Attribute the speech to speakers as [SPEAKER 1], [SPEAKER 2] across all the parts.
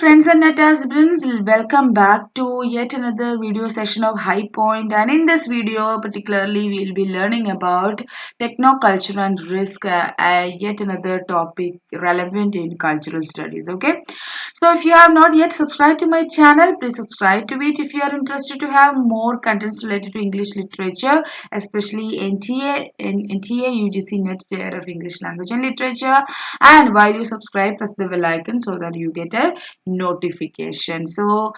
[SPEAKER 1] friends and net aspirants, welcome back to yet another video session of High Point. And in this video, particularly, we'll be learning about technoculture and risk, yet another topic relevant in cultural studies. Okay, so if you have not yet subscribed to my channel, please subscribe to it if you are interested to have more contents related to English literature, especially NTA UGC Net Tier of English Language and Literature. And while you subscribe, press the bell icon so that you get a notification. So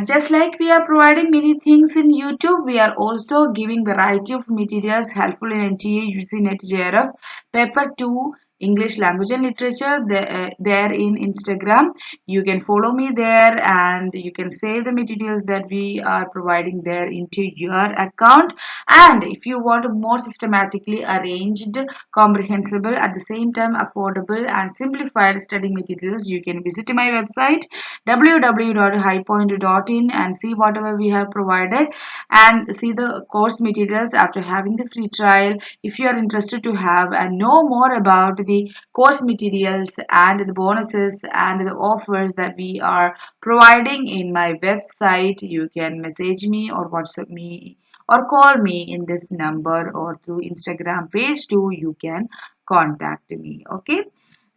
[SPEAKER 1] just like we are providing many things in YouTube, we are also giving variety of materials helpful in NTA using NetJRF paper 2 English language and literature there in Instagram. You can follow me there and you can save the materials that we are providing there into your account. And if you want more systematically arranged, comprehensible, at the same time affordable and simplified study materials, you can visit my website www.highpoint.in and see whatever we have provided and see the course materials after having the free trial. If you are interested to have and know more about the course materials and the bonuses and the offers that we are providing in my website, you can message me or WhatsApp me or call me in this number, or through Instagram page too you can contact me. Okay,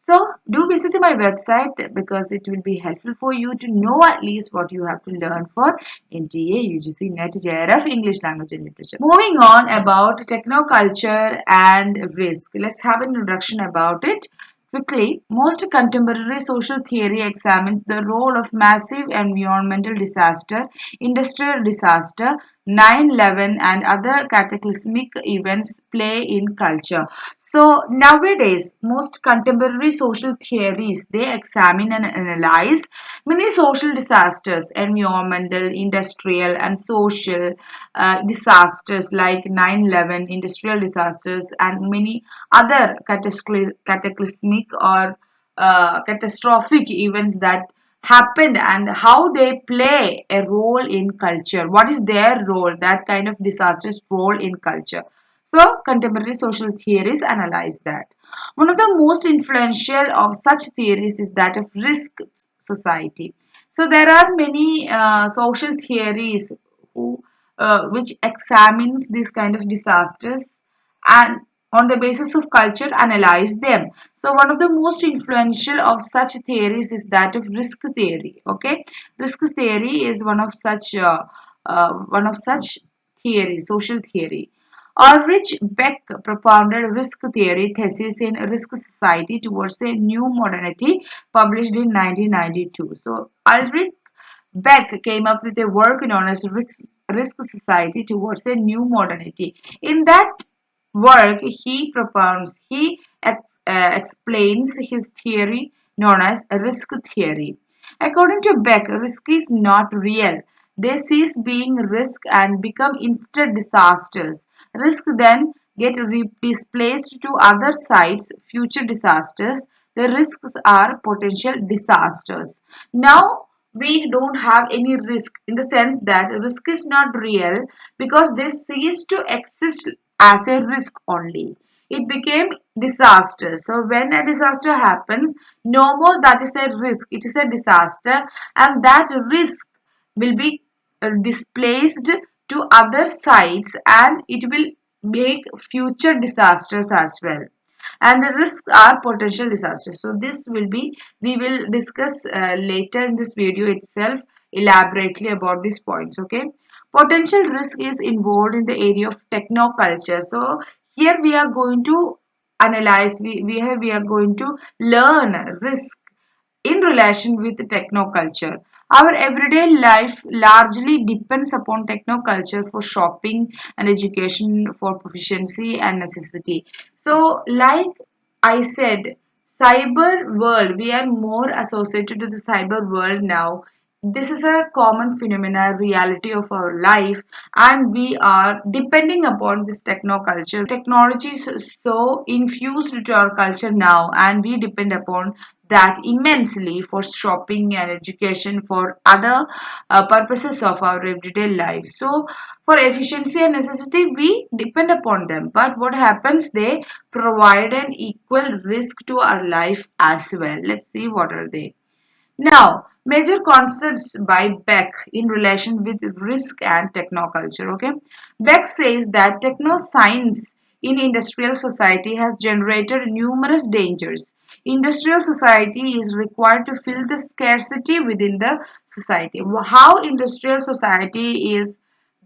[SPEAKER 1] so do visit my website because it will be helpful for you to know at least what you have to learn for NTA UGC NET JRF English Language and Literature. Moving on about technoculture and risk, let's have an introduction about it. Quickly, most contemporary social theory examines the role of massive environmental disaster, industrial disaster, 9/11 and other cataclysmic events play in culture. So nowadays, most contemporary social theories, they examine and analyze many social disasters, environmental, industrial and social disasters like 9/11, industrial disasters and many other cataclysmic or catastrophic events that happened and how they play a role in culture. What is their role, that kind of disastrous role in culture? So, contemporary social theories analyze that. One of the most influential of such theories is that of risk society. So, there are many social theories who, which examines these kind of disasters and on the basis of culture analyze them. So one of the most influential of such theories is that of risk theory. Okay, risk theory is one of such theory, social theory. Ulrich Beck propounded risk theory thesis in Risk Society Towards a New Modernity, published in 1992. So Ulrich Beck came up with a work known as Risk Society Towards a New Modernity. In that work, he explains his theory known as risk theory. According to Beck, risk is not real. They cease being risk and become instead disasters. Risk then get displaced to other sites, future disasters. The risks are potential disasters. Now, we don't have any risk in the sense that risk is not real because they cease to exist as a risk only. It became disaster. So when a disaster happens, no more that is a risk, it is a disaster, and that risk will be displaced to other sites and it will make future disasters as well, and the risks are potential disasters. So this will be, we will discuss later in this video itself elaborately about these points. Okay, potential risk is involved in the area of technoculture. So here we are going to analyze, we are going to learn risk in relation with technoculture. Our everyday life largely depends upon technoculture for shopping and education, for proficiency and necessity. So, like I said, cyber world, we are more associated to the cyber world now. This is a common phenomena, reality of our life, and we are depending upon this technoculture. Technology is so infused into our culture now, and we depend upon that immensely for shopping and education, for other purposes of our everyday life. So for efficiency and necessity we depend upon them, but what happens, they provide an equal risk to our life as well. Let's see what are they. Now, major concepts by Beck in relation with risk and technoculture. Okay, Beck says that technoscience in industrial society has generated numerous dangers. Industrial society is required to fill the scarcity within the society. How industrial society is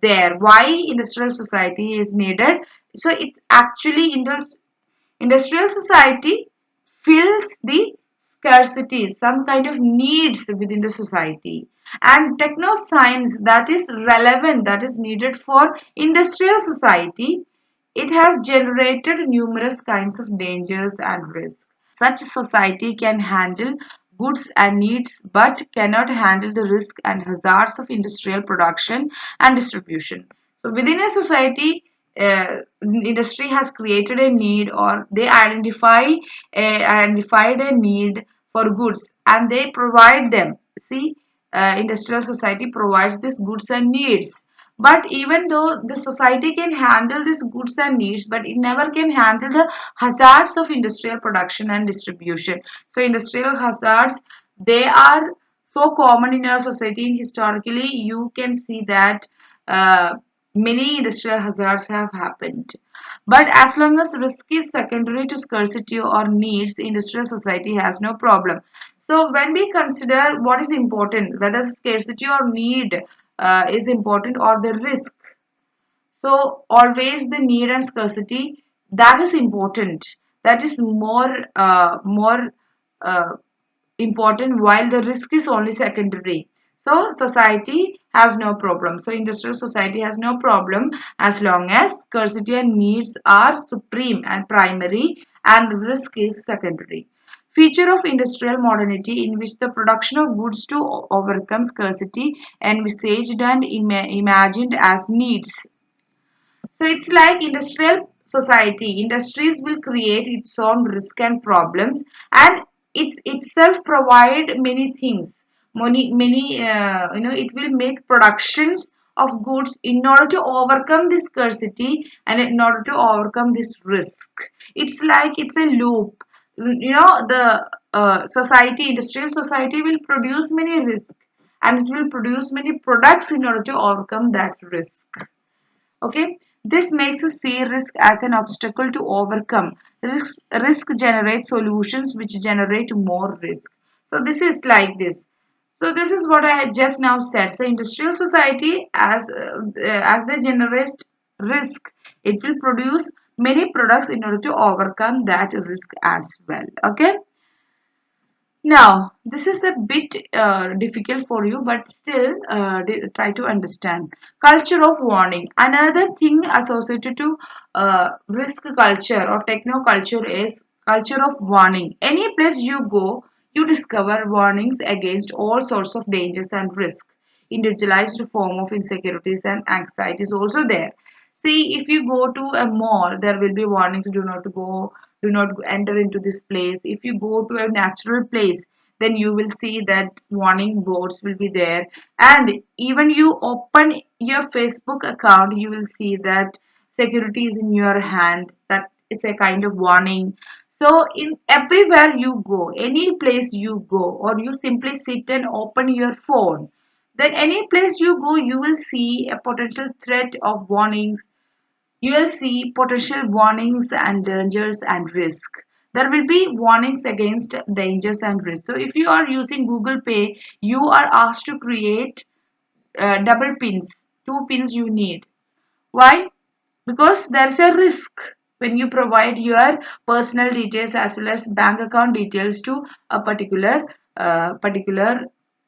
[SPEAKER 1] there? Why industrial society is needed? So it's actually industrial society fills the scarcity, some kind of needs within the society. And technoscience that is relevant, that is needed for industrial society, it has generated numerous kinds of dangers and risks. Such society can handle goods and needs but cannot handle the risk and hazards of industrial production and distribution. So within a society, industry has created a need, or they identified a need for goods and they provide them. See, industrial society provides these goods and needs, but even though the society can handle these goods and needs, but it never can handle the hazards of industrial production and distribution. So industrial hazards, they are so common in our society. Historically, you can see that many industrial hazards have happened. But as long as risk is secondary to scarcity or needs, the industrial society has no problem. So when we consider what is important, whether scarcity or need is important, or the risk, so always the need and scarcity, that is important. That is more uh, important, while the risk is only secondary. So society has no problem. So industrial society has no problem as long as scarcity and needs are supreme and primary and risk is secondary. Feature of industrial modernity in which the production of goods to overcome scarcity envisaged and imagined as needs. So it's like industrial society. Industries will create its own risk and problems, and it's itself provide many things. It will make productions of goods in order to overcome this scarcity and in order to overcome this risk. It's like it's a loop. The industrial society will produce many risks and it will produce many products in order to overcome that risk. Okay, this makes us see risk as an obstacle to overcome. Risk generates solutions which generate more risk. So this is like this. So this is what I had just now said. So industrial society, as they generate risk, it will produce many products in order to overcome that risk as well. Okay. Now, this is a bit difficult for you, but still try to understand. Culture of warning. Another thing associated to risk culture or techno culture is culture of warning. Any place you go, you discover warnings against all sorts of dangers and risks. Individualized form of insecurities and anxiety is also there. See, if you go to a mall, there will be warnings: do not enter into this place. If you go to a natural place, then you will see that warning boards will be there. And even you open your Facebook account, you will see that security is in your hand. That is a kind of warning. So, in everywhere you go, any place you go, or you simply sit and open your phone, then any place you go, you will see a potential threat of warnings. You will see potential warnings and dangers and risk. There will be warnings against dangers and risk. So if you are using Google Pay, you are asked to create double pins, two pins you need. Why? Because there's a risk when you provide your personal details as well as bank account details to a particular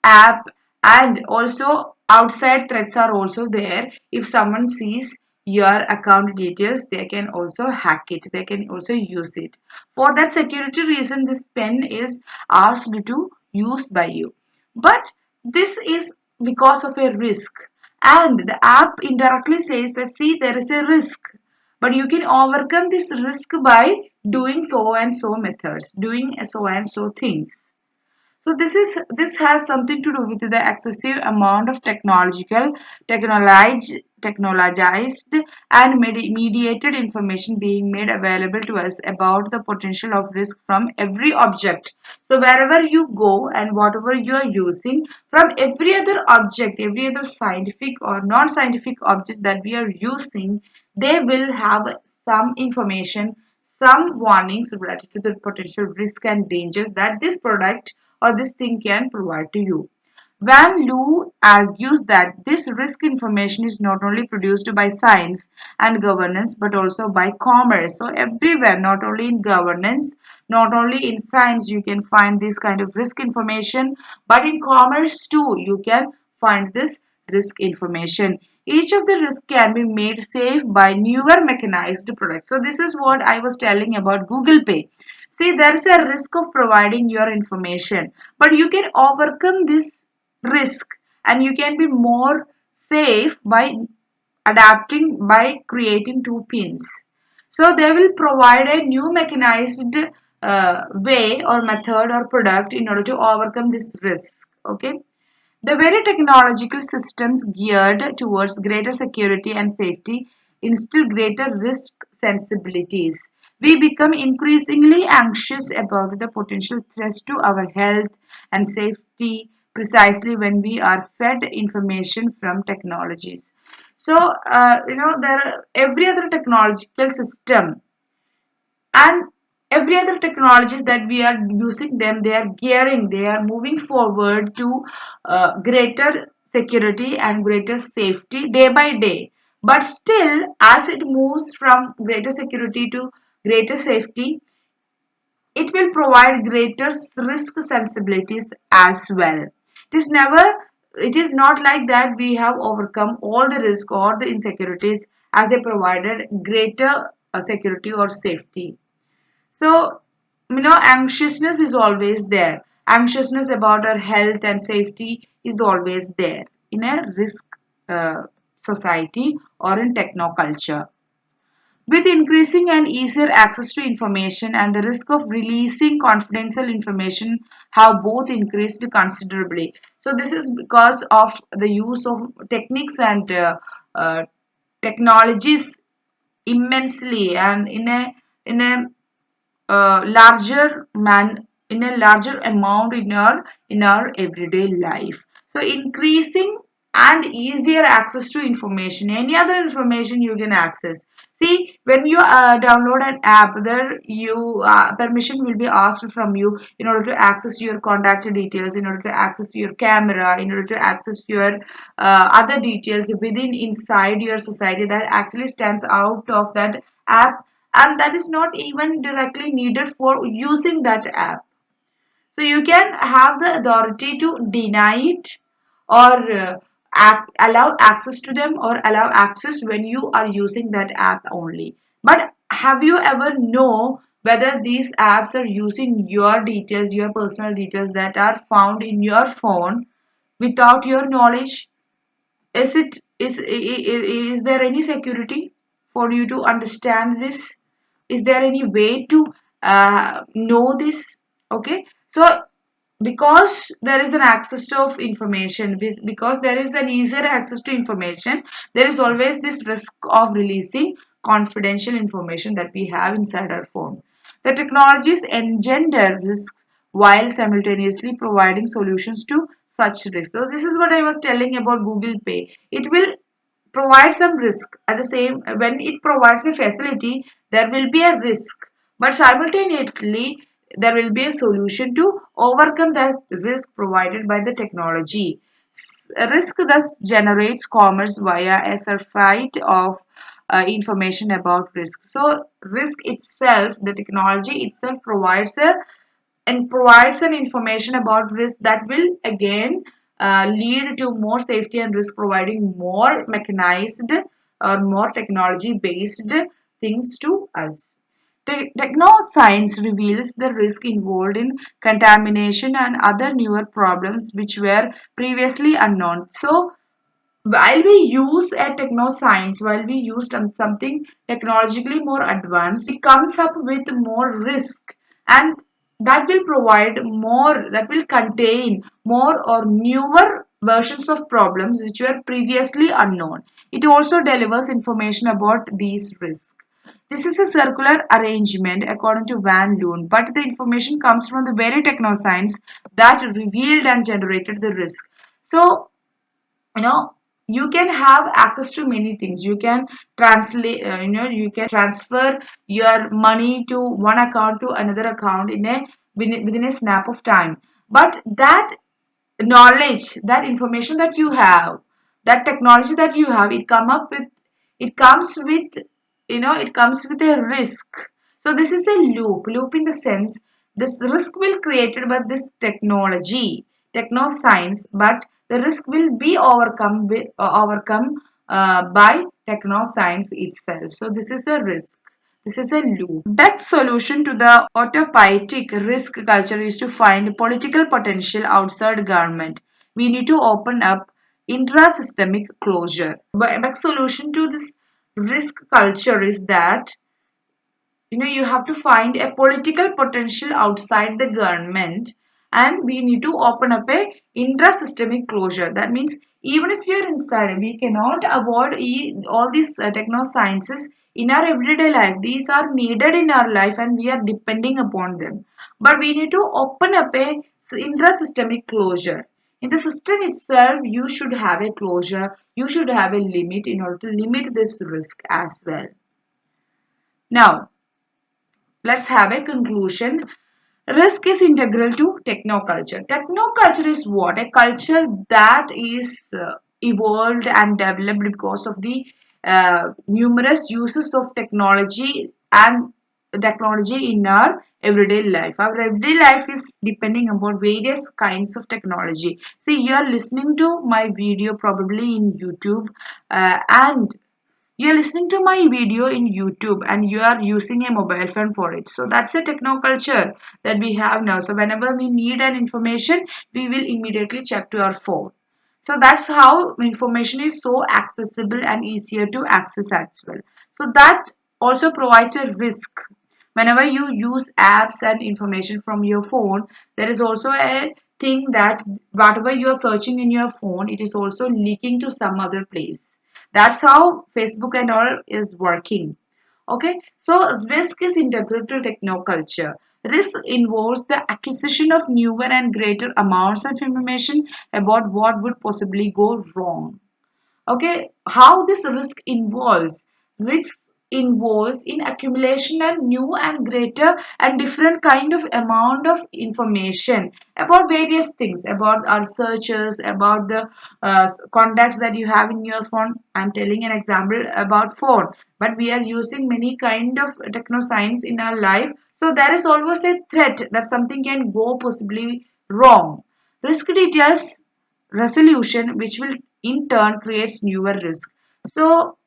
[SPEAKER 1] app, and also outside threats are also there. If someone sees your account details, they can also hack it, they can also use it. For that security reason, this pen is asked to use by you, but this is because of a risk, and the app indirectly says that, see, there is a risk, but you can overcome this risk by doing so and so methods, doing so and so things. So this has something to do with the excessive amount of technologized technologized and mediated information being made available to us about the potential of risk from every object. So wherever you go and whatever you are using, from every other object, every other scientific or non-scientific object that we are using, they will have some information, some warnings related to the potential risk and dangers that this product or this thing can provide to you. Van Lu argues that this risk information is not only produced by science and governance but also by commerce. So, everywhere, not only in governance, not only in science, you can find this kind of risk information, but in commerce too, you can find this risk information. Each of the risks can be made safe by newer mechanized products. So, this is what I was telling about Google Pay. See, there is a risk of providing your information, but you can overcome this risk and you can be more safe by adapting by creating two pins. So they will provide a new mechanized way or method or product in order to overcome this risk. Okay. The very technological systems geared towards greater security and safety instill greater risk sensibilities. We become increasingly anxious about the potential threats to our health and safety precisely when we are fed information from technologies. So, every other technological system and every other technologies that we are using them, they are gearing, they are moving forward to greater security and greater safety day by day. But still, as it moves from greater security to greater safety, it will provide greater risk sensibilities as well. It is not like that we have overcome all the risk or the insecurities as they provided greater security or safety. So, anxiousness is always there. Anxiousness about our health and safety is always there in a risk uh, society or in technoculture. With increasing and easier access to information and the risk of releasing confidential information have both increased considerably. So this is because of the use of techniques and uh, technologies immensely and in a larger amount in our everyday life. So increasing and easier access to information, any other information you can access. See, when you download an app, there you permission will be asked from you in order to access your contact details, in order to access your camera, in order to access your other details within inside your society that actually stands out of that app, and that is not even directly needed for using that app. So you can have the authority to deny it or allow access to them or allow access when you are using that app only. But have you ever know whether these apps are using your details, your personal details that are found in your phone without your knowledge? Is there any security for you to understand this? Is there any way to know this? Okay, so because there is an access to of information, because there is an easier access to information, there is always this risk of releasing confidential information that we have inside our phone. The technologies engender risks while simultaneously providing solutions to such risks. So this is what I was telling about Google Pay. It will provide some risk at the same when it provides a facility, there will be a risk, but simultaneously there will be a solution to overcome that risk provided by the technology. Risk thus generates commerce via a surfeit of information about risk. So risk itself, the technology itself provides an information about risk that will again lead to more safety and risk, providing more mechanized or more technology based things to us. Technoscience reveals the risk involved in contamination and other newer problems which were previously unknown. So while we use a technoscience, while we use something technologically more advanced, it comes up with more risk, and that will provide more, that will contain more or newer versions of problems which were previously unknown. It also delivers information about these risks. This is a circular arrangement according to Van Loon, but the information comes from the very technoscience that revealed and generated the risk. So, you know, you can have access to many things. You can translate, you can transfer your money to one account to another account in a within a snap of time. But that knowledge, that information that you have, that technology that you have, it comes with, it comes with a risk. So this is a loop in the sense this risk will created by this technology, techno science, but the risk will be overcome by techno science itself. So this is a risk. This is a loop. Best solution to the autopilot risk culture is to find political potential outside government. We need to open up intra-systemic closure. But best solution to this risk culture is that you have to find a political potential outside the government, and we need to open up a intra-systemic closure. That means even if you're inside, we cannot avoid all these techno sciences in our everyday life. These are needed in our life and we are depending upon them, but we need to open up a intra-systemic closure. In the system itself, you should have a closure, you should have a limit in order to limit this risk as well. Now let's have a conclusion. Risk is integral to technoculture. Technoculture is what? A culture that is evolved and developed because of the numerous uses of technology in our everyday life. Our everyday life is depending upon various kinds of technology. See, you are listening to my video probably in YouTube, and you're listening to my video in YouTube and you are using a mobile phone for it. So that's the technoculture that we have now. So whenever we need an information, we will immediately check to our phone. So that's how information is so accessible and easier to access as well. So that also provides a risk. Whenever you use apps and information from your phone, there is also a thing that whatever you are searching in your phone, it is also leaking to some other place. That's how Facebook and all is working. Okay, so risk is integral to technoculture. Risk involves the acquisition of newer and greater amounts of information about what would possibly go wrong. Okay, how this risk involves in accumulation and new and greater and different kind of amount of information about various things, about our searches, about the contacts that you have in your phone. I'm telling an example about phone, but we are using many kind of techno science in our life. So there is always a threat that something can go possibly wrong. Risk details resolution, which will in turn creates newer risk. So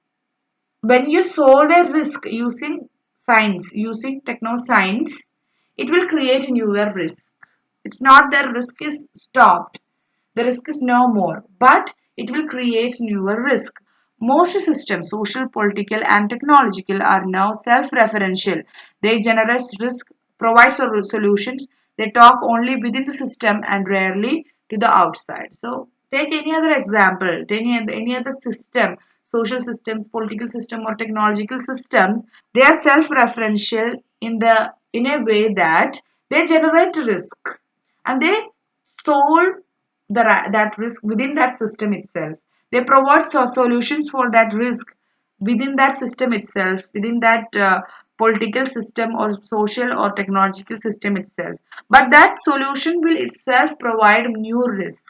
[SPEAKER 1] when you solve a risk using science, using techno science, it will create newer risk. It's not that risk is stopped, the risk is no more, but it will create newer risk. Most systems, social, political, and technological, are now self-referential. They generate risk, provide solutions. They talk only within the system and rarely to the outside. So take any other example, any other system, social systems, political system, or technological systems. They are self-referential in a way that they generate risk and they solve that risk within that system itself. They provide solutions for that risk within that system itself, within that political system or social or technological system itself. But that solution will itself provide new risk,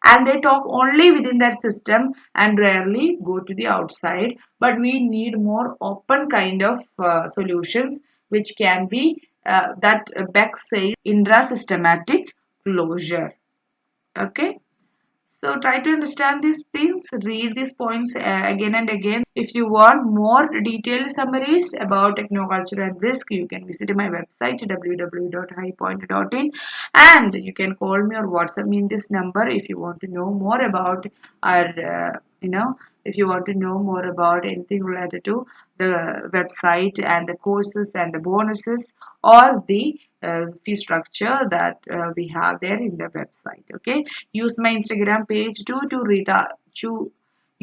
[SPEAKER 1] and they talk only within that system and rarely go to the outside. But we need more open kind of solutions which can be that Beck says intra-systematic closure. Okay, so try to understand these things, read these points again and again. If you want more detailed summaries about technoculture and risk, you can visit my website www.highpoint.in, and you can call me or WhatsApp me in this number if you want to know more about our, if you want to know more about anything related to the website and the courses and the bonuses or the fee structure that we have there in the website. Okay, use my Instagram page too to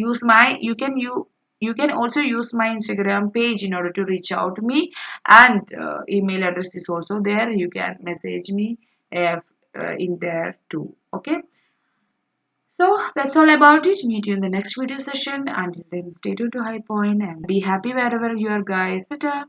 [SPEAKER 1] use my you can also use my Instagram page in order to reach out to me, and email address is also there. You can message me uh, in there too. Okay, so that's all about it. Meet you in the next video session. Until then, stay tuned to High Point and be happy wherever you are, guys. Ta-ta.